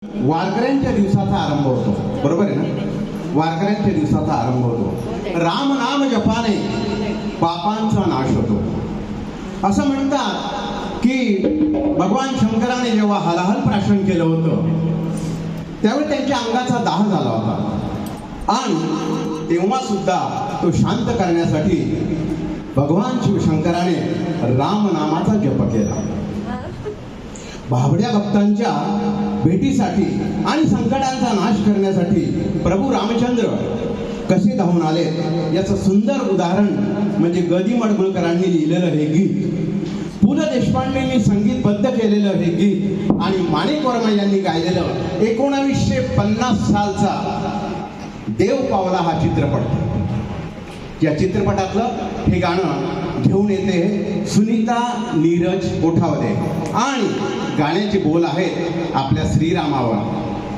वारकऱ्यांच्या दिवसाचा आरंभ होतो, बरोबर आहे ना? वारकऱ्यांच्या दिवसाचा आरंभ होतो. राम नाम जपाने पापांचा नाश होतो. असं म्हणतात की भगवान शंकराने जेव्हा हलाहल प्राशन केलं होतं त्यावेळी त्यांच्या अंगाचा दाह झाला होता आणि तेव्हा सुद्धा तो शांत करण्यासाठी भगवान शिवशंकराने राम नामाचा जप केला. भाबड्या भक्तांच्या भेटीसाठी आणि संकटांचा नाश करण्यासाठी प्रभू रामचंद्र कसे धावून आले याचं सुंदर उदाहरण म्हणजे ग. दि. माडगूळकरांनी लिहिलेलं हे गीत, पु. ल. देशपांडेंनी संगीतबद्ध केलेलं हे गीत आणि माणिक वर्मा यांनी गायलेलं 1950 सालचा देव पावला हा चित्रपट. या चित्रपटातलं हे गाणं घेऊन येते सुनीता नीरज कोठावदे आणि गाण्याचे बोल आहेत आपल्या श्रीरामावर.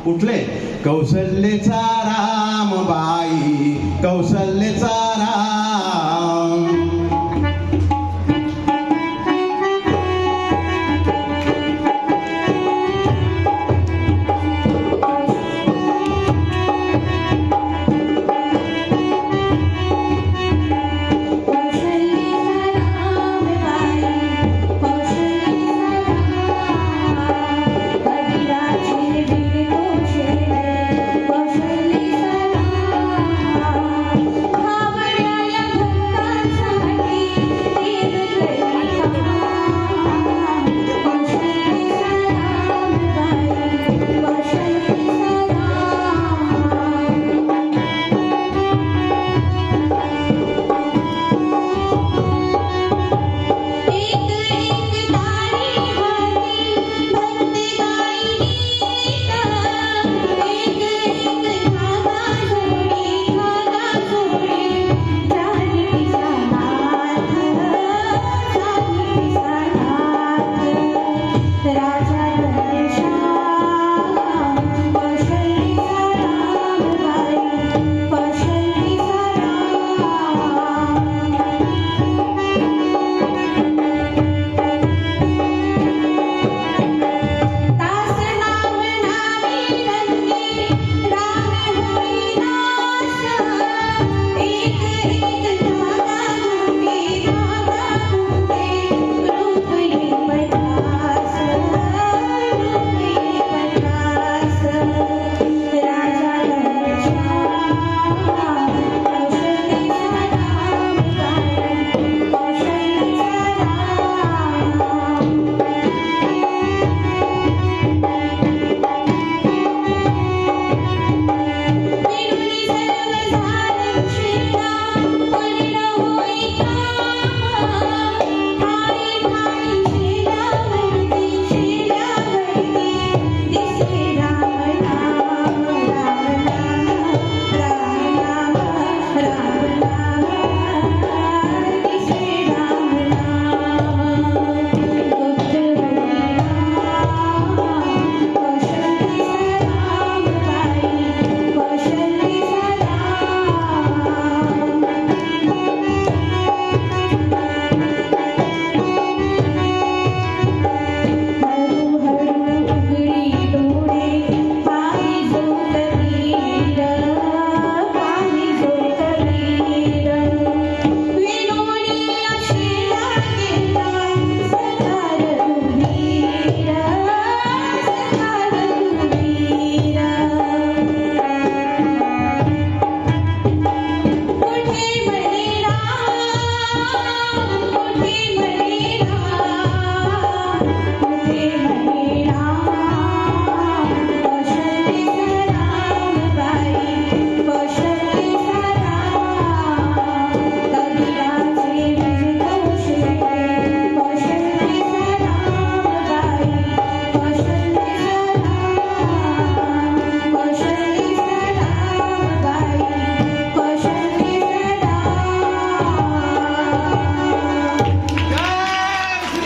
कुठले? कौशल्येचा राम बाई, कौशल्येचा राम